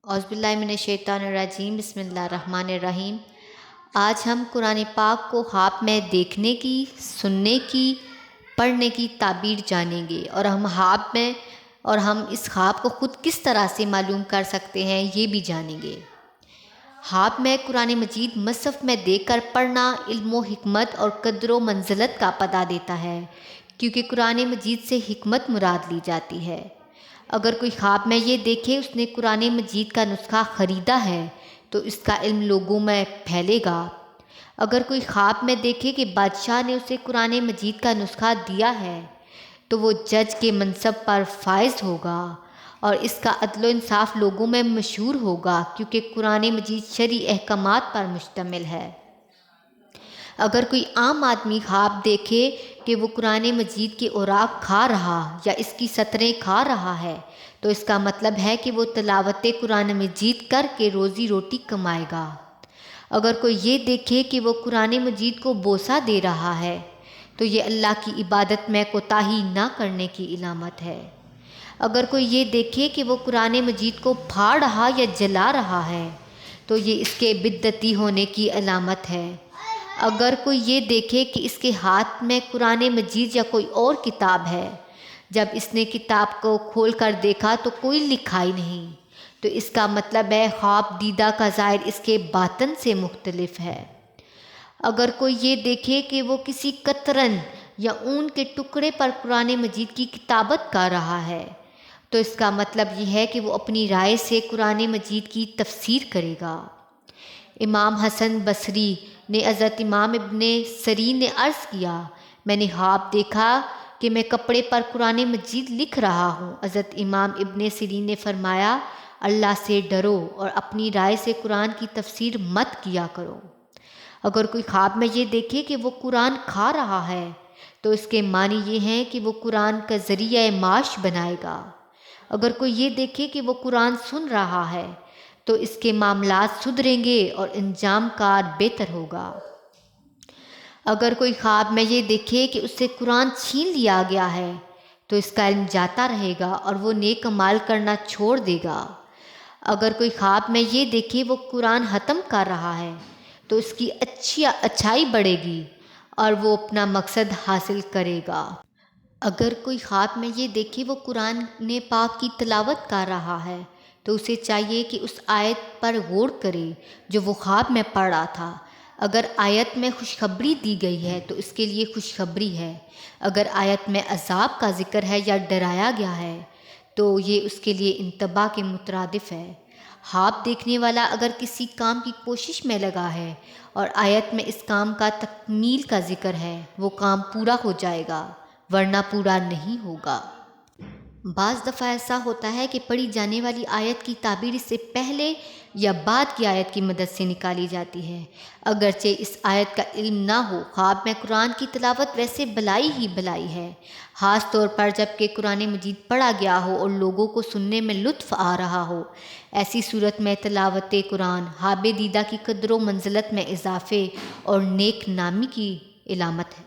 اعوذ باللہ من الشیطان الرجیم، بسم اللہ الرحمن الرحیم۔ آج ہم قرآن پاک کو خواب میں دیکھنے کی، سننے کی، پڑھنے کی تعبیر جانیں گے، اور ہم اس خواب کو خود کس طرح سے معلوم کر سکتے ہیں یہ بھی جانیں گے۔ خواب میں قرآن مجید مصحف میں دیکھ کر پڑھنا علم و حکمت اور قدر و منزلت کا پتہ دیتا ہے، کیونکہ قرآن مجید سے حکمت مراد لی جاتی ہے۔ اگر کوئی خواب میں یہ دیکھے اس نے قرآن مجید کا نسخہ خریدا ہے تو اس کا علم لوگوں میں پھیلے گا۔ اگر کوئی خواب میں دیکھے کہ بادشاہ نے اسے قرآن مجید کا نسخہ دیا ہے تو وہ جج کے منصب پر فائز ہوگا اور اس کا عدل و انصاف لوگوں میں مشہور ہوگا، کیونکہ قرآن مجید شرعی احکامات پر مشتمل ہے۔ اگر کوئی عام آدمی خواب دیکھے کہ وہ قرآن مجید کے اوراق کھا رہا یا اس کی سطریں کھا رہا ہے تو اس کا مطلب ہے کہ وہ تلاوت قرآن مجید کر کے روزی روٹی کمائے گا۔ اگر کوئی یہ دیکھے کہ وہ قرآن مجید کو بوسہ دے رہا ہے تو یہ اللہ کی عبادت میں کوتاہی نہ کرنے کی علامت ہے۔ اگر کوئی یہ دیکھے کہ وہ قرآن مجید کو پھاڑ رہا یا جلا رہا ہے تو یہ اس کے بدعتی ہونے کی علامت ہے۔ اگر کوئی یہ دیکھے کہ اس کے ہاتھ میں قرآن مجید یا کوئی اور کتاب ہے، جب اس نے کتاب کو کھول کر دیکھا تو کوئی لکھائی نہیں، تو اس کا مطلب ہے خواب دیدہ کا ظاہر اس کے باطن سے مختلف ہے۔ اگر کوئی یہ دیکھے کہ وہ کسی قطرن یا اون کے ٹکڑے پر قرآن مجید کی کتابت کر رہا ہے تو اس کا مطلب یہ ہے کہ وہ اپنی رائے سے قرآن مجید کی تفسیر کرے گا۔ امام حسن بصری نے حضرت امام ابن سیرین نے عرض کیا، میں نے خواب دیکھا کہ میں کپڑے پر قرآن مجید لکھ رہا ہوں۔ حضرت امام ابن سیرین نے فرمایا، اللہ سے ڈرو اور اپنی رائے سے قرآن کی تفسیر مت کیا کرو۔ اگر کوئی خواب میں یہ دیکھے کہ وہ قرآن کھا رہا ہے تو اس کے معنی یہ ہیں کہ وہ قرآن کا ذریعہ معاش بنائے گا۔ اگر کوئی یہ دیکھے کہ وہ قرآن سن رہا ہے تو اس کے معاملات سدھریں گے اور انجام کار بہتر ہوگا۔ اگر کوئی خواب میں یہ دیکھے کہ اس سے قرآن چھین لیا گیا ہے تو اس کا علم جاتا رہے گا اور وہ نیک اعمال کرنا چھوڑ دے گا۔ اگر کوئی خواب میں یہ دیکھے وہ قرآن ختم کر رہا ہے تو اس کی اچھائی بڑھے گی اور وہ اپنا مقصد حاصل کرے گا۔ اگر کوئی خواب میں یہ دیکھے وہ قرآن پاک کی تلاوت کر رہا ہے تو اسے چاہیے کہ اس آیت پر غور کرے جو وہ خواب میں پڑھ رہا تھا۔ اگر آیت میں خوشخبری دی گئی ہے تو اس کے لیے خوشخبری ہے، اگر آیت میں عذاب کا ذکر ہے یا ڈرایا گیا ہے تو یہ اس کے لیے انتباہ کے مترادف ہے۔ خواب دیکھنے والا اگر کسی کام کی کوشش میں لگا ہے اور آیت میں اس کام کا تکمیل کا ذکر ہے، وہ کام پورا ہو جائے گا ورنہ پورا نہیں ہوگا۔ بعض دفعہ ایسا ہوتا ہے کہ پڑھی جانے والی آیت کی تعبیر اس سے پہلے یا بعد کی آیت کی مدد سے نکالی جاتی ہے، اگرچہ اس آیت کا علم نہ ہو۔ خواب میں قرآن کی تلاوت ویسے بلائی ہی بلائی ہے، خاص طور پر جب کہ قرآن مجید پڑھا گیا ہو اور لوگوں کو سننے میں لطف آ رہا ہو۔ ایسی صورت میں تلاوت قرآن خواب دیدہ کی قدر و منزلت میں اضافے اور نیک نامی کی علامت ہے۔